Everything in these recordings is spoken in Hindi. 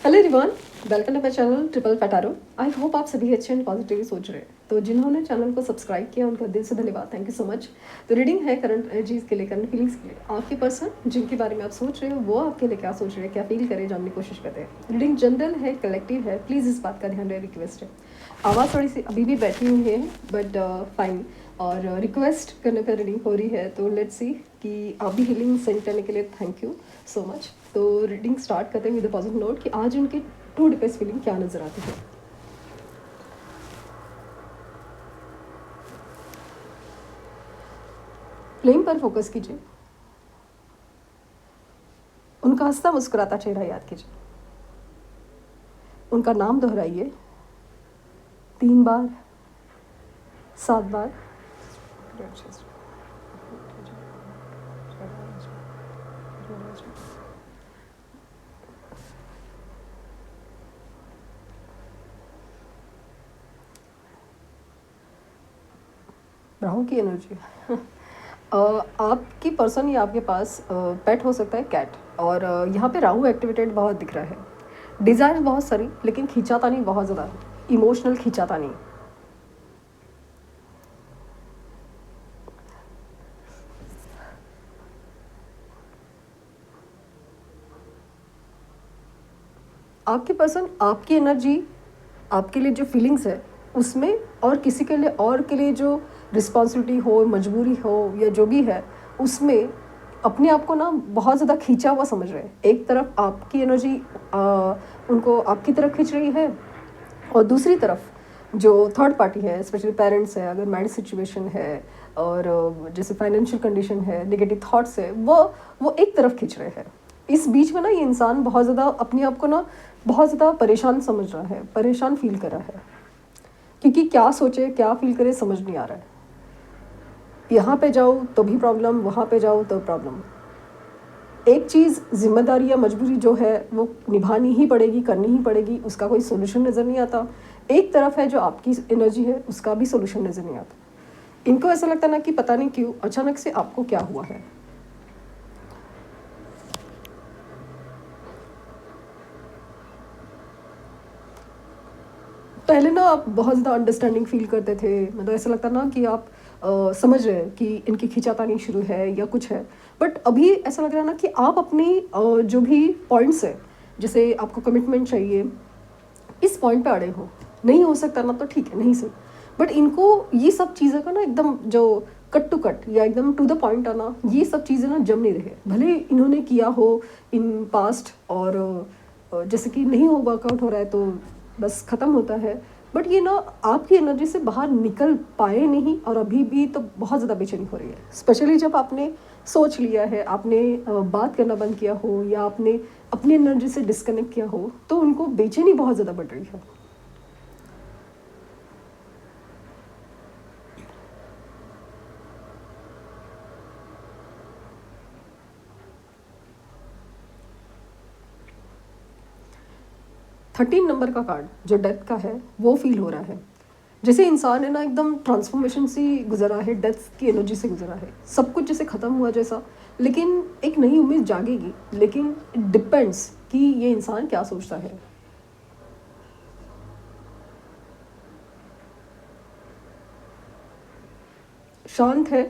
Hello everyone, welcome to my channel triple फैटारो। आई होप आप सभी अच्छे एंड पॉजिटिव सोच रहे हैं। तो जिन्होंने चैनल को सब्सक्राइब किया उनका दिल से धन्यवाद, थैंक यू सो मच। तो रीडिंग है करंट एनर्जीज के लिए, करंट फीलिंग्स के लिए। आपके पर्सन जिनके बारे में आप सोच रहे हो वो आपके लिए क्या सोच रहे हैं, क्या फील करें, जानने की कोशिश करते हैं। रीडिंग जनरल है, कलेक्टिव है, प्लीज़ इस बात का ध्यान रहे, रिक्वेस्ट है। आवाज़ थोड़ी सी अभी भी बैठी हुई है बट फाइन। और रिक्वेस्ट करने पर रीडिंग हो रही है, तो लेट्स सी कि आप भी हीलिंग सेंड करने के लिए थैंक यू सो मच। तो रीडिंग स्टार्ट करते हैं विद पॉजिटिव नोट कि आज उनके टू डिपेस्ट फीलिंग क्या नजर आती है। फ्लेम पर फोकस कीजिए, उनका हंसता मुस्कुराता चेहरा याद कीजिए, उनका नाम दोहराइए 3 बार, 7 बार। राहु की एनर्जी आपकी पर्सन या आपके पास पेट हो सकता है, कैट। और यहाँ पे राहु एक्टिवेटेड बहुत दिख रहा है। डिज़ायर बहुत सारी, लेकिन खींचातानी बहुत ज़्यादा, इमोशनल खींचातानी। आपके पर्सन आपकी एनर्जी, आपके लिए जो फीलिंग्स है उसमें, और किसी के लिए और के लिए जो रिस्पॉन्सिबिलिटी हो, मजबूरी हो या जो भी है उसमें अपने आप को ना बहुत ज़्यादा खींचा हुआ समझ रहे हैं। एक तरफ आपकी एनर्जी उनको आपकी तरफ खींच रही है, और दूसरी तरफ जो थर्ड पार्टी है, स्पेशली पेरेंट्स है, अगर मैरिज सिचुएशन है और जैसे फाइनेंशियल कंडीशन है, नेगेटिव थॉट्स है, वो एक तरफ खींच रहे हैं। इस बीच में ना ये इंसान बहुत ज़्यादा अपने आप को ना बहुत ज़्यादा परेशान समझ रहा है, परेशान फील कर रहा है, क्योंकि क्या सोचे क्या फील करे समझ नहीं आ रहा है। यहाँ पे जाओ तो भी प्रॉब्लम, वहाँ पे जाओ तो प्रॉब्लम। एक चीज़ जिम्मेदारी या मजबूरी जो है वो निभानी ही पड़ेगी, करनी ही पड़ेगी, उसका कोई सोल्यूशन नज़र नहीं आता। एक तरफ है जो आपकी एनर्जी है, उसका भी सोल्यूशन नज़र नहीं आता। इनको ऐसा लगता ना कि पता नहीं क्यों अचानक से आपको क्या हुआ है। पहले ना आप बहुत ज़्यादा अंडरस्टैंडिंग फील करते थे, मतलब ऐसा लगता ना कि आप समझ रहे हैं कि इनकी खींचातानी शुरू है या कुछ है। बट अभी ऐसा लग रहा है ना कि आप अपनी जो भी पॉइंट्स है, जैसे आपको कमिटमेंट चाहिए, इस पॉइंट पे अड़े हो। नहीं हो सकता ना तो ठीक है, नहीं सही। बट इनको ये सब चीज़ें का ना एकदम जो कट टू कट या एकदम टू द पॉइंट आना, ये सब चीज़ें ना जम नहीं रहे। भले इन्होंने किया हो इन पास्ट, और जैसे कि नहीं हो, वर्कआउट हो रहा है तो बस ख़त्म होता है। बट ये ना आपकी एनर्जी से बाहर निकल पाए नहीं, और अभी भी तो बहुत ज़्यादा बेचैनी हो रही है। स्पेशली जब आपने सोच लिया है, आपने बात करना बंद किया हो या आपने अपनी एनर्जी से डिस्कनेक्ट किया हो, तो उनको बेचैनी बहुत ज़्यादा बढ़ रही है। थर्टीन नंबर का कार्ड जो डेथ का है वो फील हो रहा है। जैसे इंसान है ना एकदम ट्रांसफॉर्मेशन से गुजरा है, डेथ की एनर्जी से गुजरा है, सब कुछ जैसे ख़त्म हुआ जैसा। लेकिन एक नई उम्मीद जागेगी, लेकिन इट डिपेंड्स कि ये इंसान क्या सोचता है। शांत है।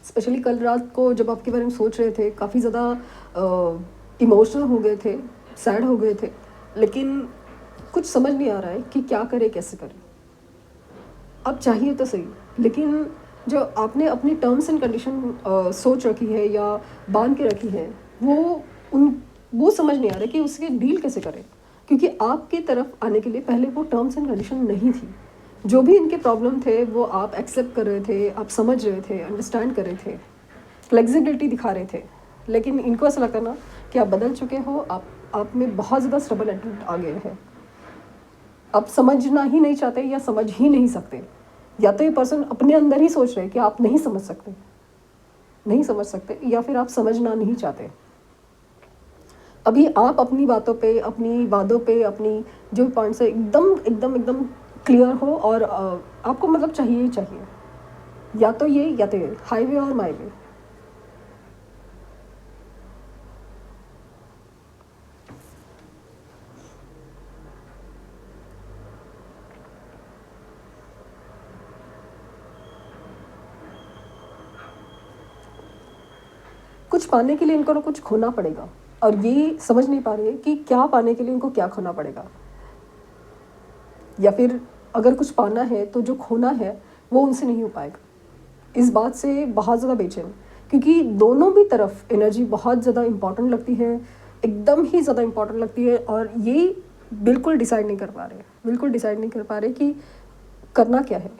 स्पेशली कल रात को जब आपके बारे में सोच रहे थे, काफ़ी ज़्यादा इमोशनल हो गए थे, सैड हो गए थे, लेकिन कुछ समझ नहीं आ रहा है कि क्या करे, कैसे करे। अब चाहिए तो सही, लेकिन जो आपने अपनी टर्म्स एंड कंडीशन सोच रखी है या बांध के रखी है, वो उन वो समझ नहीं आ रहा कि उसके डील कैसे करें। क्योंकि आपकी तरफ आने के लिए पहले वो टर्म्स एंड कंडीशन नहीं थी। जो भी इनके प्रॉब्लम थे वो आप एक्सेप्ट कर रहे थे, आप समझ रहे थे, अंडरस्टैंड कर रहे थे, फ्लेक्सिबिलिटी दिखा रहे थे। लेकिन इनको ऐसा लगता ना कि आप बदल चुके हो, आप में बहुत ज़्यादा स्ट्रबल एटीट्यूड आ गया है। आप समझना ही नहीं चाहते या समझ ही नहीं सकते। या तो ये पर्सन अपने अंदर ही सोच रहे कि आप नहीं समझ सकते, नहीं समझ सकते, या फिर आप समझना नहीं चाहते। अभी आप अपनी बातों पे, अपनी वादों पे, अपनी जो पॉइंट्स है एकदम एकदम एकदम क्लियर हो, और आपको मतलब चाहिए ही चाहिए, या तो ये या तो ये, हाईवे और माई वे। कुछ पाने के लिए इनको ना कुछ खोना पड़ेगा, और ये समझ नहीं पा रहे कि क्या पाने के लिए इनको क्या खोना पड़ेगा, या फिर अगर कुछ पाना है तो जो खोना है वो उनसे नहीं हो पाएगा। इस बात से बहुत ज़्यादा बेचैन, क्योंकि दोनों भी तरफ एनर्जी बहुत ज़्यादा इम्पॉर्टेंट लगती है, एकदम ही ज़्यादा इम्पॉर्टेंट लगती है, और ये बिल्कुल डिसाइड नहीं कर पा रहे, बिल्कुल डिसाइड नहीं कर पा रहे कि करना क्या है।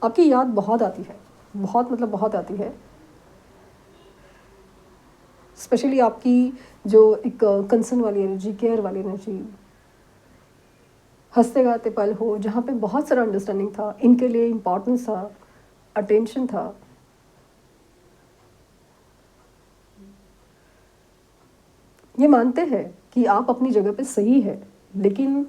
आपकी याद बहुत आती है, बहुत मतलब बहुत आती है, स्पेशली आपकी जो एक कंसर्न वाली एनर्जी, केयर वाली एनर्जी, हंसते गाते पल हो जहाँ पे बहुत सारा अंडरस्टैंडिंग था, इनके लिए इम्पोर्टेंस था, अटेंशन था। ये मानते हैं कि आप अपनी जगह पे सही है, लेकिन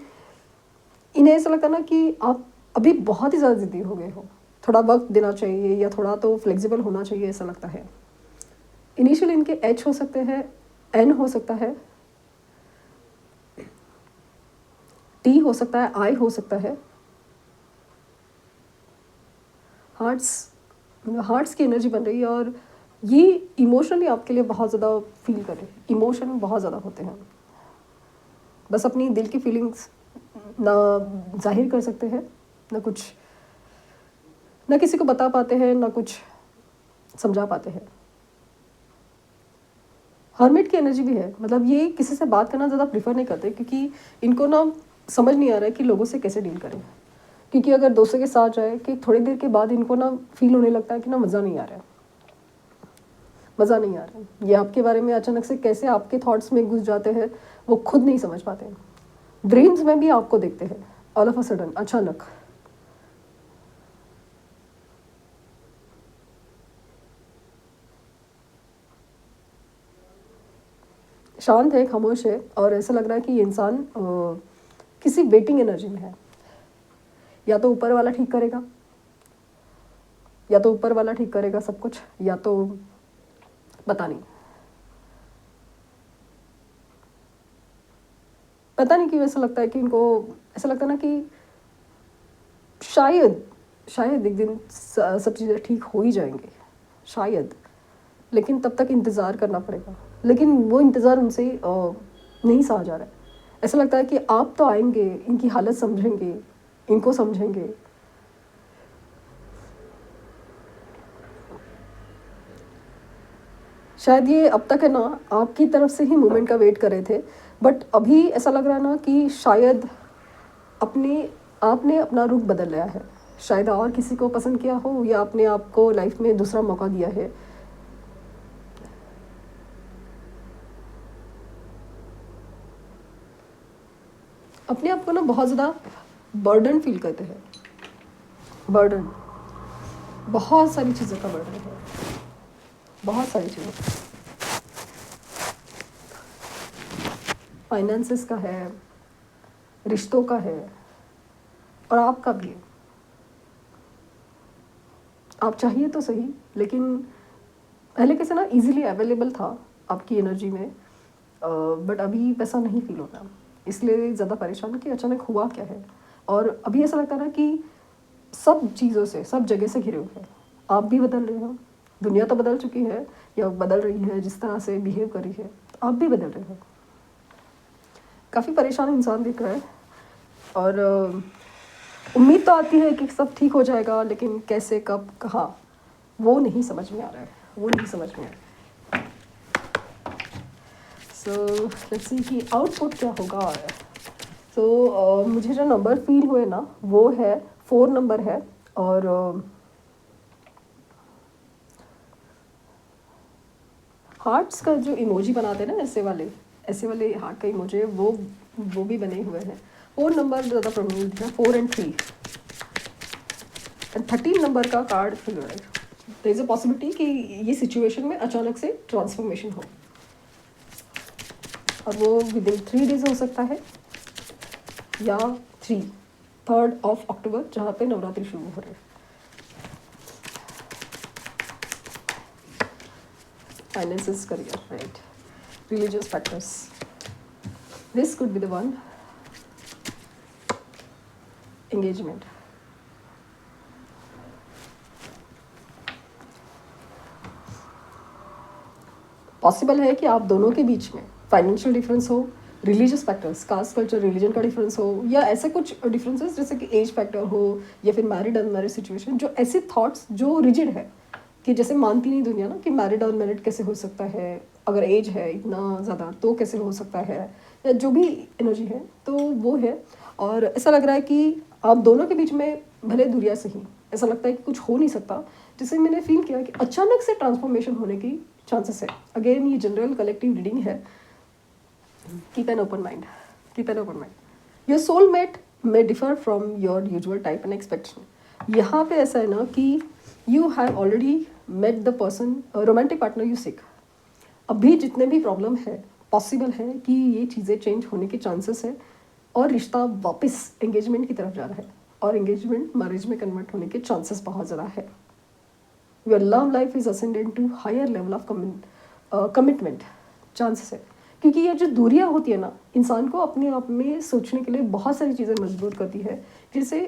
इन्हें ऐसा लगता ना कि आप अभी बहुत ही ज़्यादा ज़िद्दी हो गए हो, थोड़ा वक्त देना चाहिए या थोड़ा तो फ्लेक्सिबल होना चाहिए, ऐसा लगता है। इनिशियली इनके एच हो सकते हैं, एन हो सकता है, टी हो सकता है, आई हो सकता है। हार्ट्स की एनर्जी बन रही है, और ये इमोशनली आपके लिए बहुत ज़्यादा फील करें, इमोशन बहुत ज़्यादा होते हैं, बस अपनी दिल की फीलिंग्स ना जाहिर कर सकते हैं, ना कुछ, ना किसी को बता पाते हैं, ना कुछ समझा पाते हैं। हर्मिट की एनर्जी भी है, मतलब ये किसी से बात करना ज़्यादा प्रीफर नहीं करते, क्योंकि इनको ना समझ नहीं आ रहा है कि लोगों से कैसे डील करें। क्योंकि अगर दोस्तों के साथ जाए कि थोड़ी देर के बाद इनको ना फील होने लगता है कि ना मज़ा नहीं आ रहा है, मज़ा नहीं आ रहा है। ये आपके बारे में अचानक से कैसे आपके थॉट्स में घुस जाते हैं, वो खुद नहीं समझ पाते हैं। ड्रीम्स में भी आपको देखते हैं ऑल ऑफ अ सडन, अचानक। शांत है, खामोश है, और ऐसा लग रहा है कि ये इंसान किसी वेटिंग एनर्जी में है। या तो ऊपर वाला ठीक करेगा, या तो ऊपर वाला ठीक करेगा सब कुछ, या तो पता नहीं, पता नहीं क्यों ऐसा लगता है कि इनको ऐसा लगता है ना कि शायद शायद एक दिन सब चीज़ें ठीक हो ही जाएंगे, शायद। लेकिन तब तक इंतज़ार करना पड़ेगा, लेकिन वो इंतज़ार उनसे नहीं सहा जा रहा है। ऐसा लगता है कि आप तो आएंगे, इनकी हालत समझेंगे, इनको समझेंगे। शायद ये अब तक है ना आपकी तरफ से ही मूवमेंट का वेट कर रहे थे, बट अभी ऐसा लग रहा है ना कि शायद अपने आपने अपना रुख बदल लिया है। शायद और किसी को पसंद किया हो, या अपने आप को लाइफ में दूसरा मौका दिया है। अपने आप को ना बहुत ज़्यादा बर्डन फील करते हैं, बर्डन, बहुत सारी चीज़ों का बर्डन है, बहुत सारी चीज़ें। फाइनेंसेस का है, रिश्तों का है, और आपका भी है। आप चाहिए तो सही, लेकिन पहले कैसे ना इजीली अवेलेबल था आपकी एनर्जी में, बट अभी वैसा नहीं फील होता, इसलिए ज़्यादा परेशान कि अचानक हुआ क्या है। और अभी ऐसा लगता है ना कि सब चीज़ों से, सब जगह से घिरे हुए हैं। आप भी बदल रहे हो, दुनिया तो बदल चुकी है या बदल रही है, जिस तरह से बिहेव कर रही है, तो आप भी बदल रहे हो। काफ़ी परेशान इंसान दिख रहा है, और उम्मीद तो आती है कि सब ठीक हो जाएगा, लेकिन कैसे, कब, कहाँ, वो नहीं समझ में आ रहा है, वो नहीं समझ में आ रहा है। सो लेट्स सी कि आउटपुट क्या होगा। सो मुझे जो नंबर फील हुए ना वो है 4 नंबर है, और हार्ट्स का जो इमोजी बनाते हैं ना, ऐसे वाले हार्ट का इमोजी है, वो भी बने हुए हैं। 4 नंबर ज़्यादा प्रोमिनेंट है, 4 and 3, एंड 13 नंबर का कार्ड फिल हो रहा है। देयर इज़ अ पॉसिबिलिटी कि ये सिचुएशन में अचानक से ट्रांसफॉर्मेशन हो, और वो विद इन 3 days हो सकता है, या 3rd of October, जहाँ पे नवरात्रि शुरू हो रहे हैं। Finances, career, right? Religious factors. This could be the one. Engagement. Possible है कि आप दोनों के बीच में फाइनेंशियल डिफरेंस हो, religious factors, caste culture religion का डिफरेंस हो, या ऐसे कुछ डिफरेंसेस जैसे कि एज फैक्टर हो, या फिर मैरिड अनमैरिड सिचुएशन, जो ऐसे थॉट्स जो रिजिड है कि जैसे मानती नहीं दुनिया ना कि मैरिड अनमैरिड कैसे हो सकता है, अगर एज है इतना ज़्यादा तो कैसे हो सकता है, या जो भी एनर्जी है तो वो है। और ऐसा लग रहा है कि आप दोनों के बीच में भले दूरिया से ही ऐसा लगता है कि कुछ हो नहीं सकता, जिससे मैंने फील किया कि अचानक से ट्रांसफॉर्मेशन होने की चांसेस है। अगेन ये जनरल कलेक्टिव रीडिंग है, keep an open mind, keep an open mind. Your soulmate may differ from your usual type and expectation. यहाँ पे ऐसा है ना कि you have already met the person, romantic partner you seek. अभी जितने भी प्रॉब्लम है पॉसिबल है कि ये चीज़ें चेंज होने के चांसेस है, और रिश्ता वापस एंगेजमेंट की तरफ जा रहा है, और एंगेजमेंट मैरिज में कन्वर्ट होने के चांसेस बहुत ज़्यादा है। Your love life is ascended to higher level of commitment chances है, क्योंकि ये जो दूरियां होती है ना, इंसान को अपने आप में सोचने के लिए बहुत सारी चीज़ें मजबूर करती है। जैसे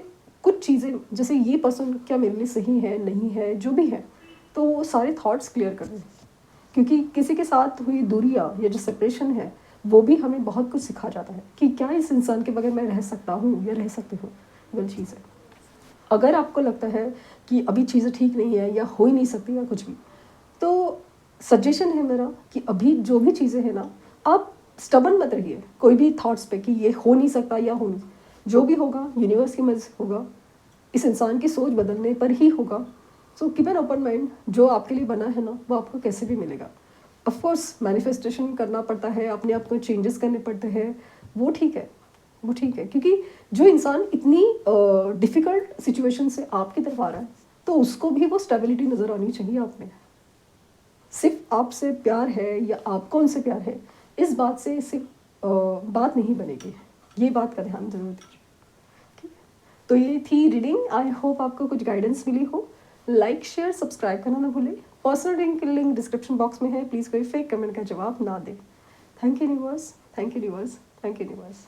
कुछ चीज़ें, जैसे ये पर्सन क्या मेरे लिए सही है नहीं है, जो भी है, तो वो सारे थॉट्स क्लियर कर दें। क्योंकि किसी के साथ हुई दूरियां या जो सेपरेशन है वो भी हमें बहुत कुछ सिखा जाता है कि क्या इस इंसान के बगैर मैं रह सकता हूँ या रह सकती हूँ, वो चीज़ है। अगर आपको लगता है कि अभी चीज़ें ठीक नहीं है या हो ही नहीं सकती या कुछ भी, तो सजेशन है मेरा कि अभी जो भी चीज़ें हैं ना, आप स्टबन मत रहिए कोई भी थॉट्स पे कि ये हो नहीं सकता या हो नहीं। जो भी होगा यूनिवर्स की मर्जी से होगा, इस इंसान की सोच बदलने पर ही होगा। So keep an open mind, जो आपके लिए बना है ना वो आपको कैसे भी मिलेगा। ऑफकोर्स मैनिफेस्टेशन करना पड़ता है, अपने आप को चेंजेस करने पड़ते हैं, वो ठीक है, वो ठीक है। क्योंकि जो इंसान इतनी डिफ़िकल्ट सिचुएशन से आपकी तरफ आ रहा है, तो उसको भी वो स्टेबिलिटी नज़र आनी चाहिए आप में। सिर्फ आपसे प्यार है या आपको उनसे प्यार है, इस बात से सिर्फ बात नहीं बनेगी। ये बात का ध्यान जरूर दीजिए। ठीक है, तो ये थी रीडिंग। आई होप आपको कुछ गाइडेंस मिली हो। लाइक शेयर सब्सक्राइब करना ना भूलें। पर्सनल रीडिंग की लिंक डिस्क्रिप्शन बॉक्स में है, प्लीज़ कोई फेक कमेंट का जवाब ना दें। Thank you universe, thank you universe, thank you universe.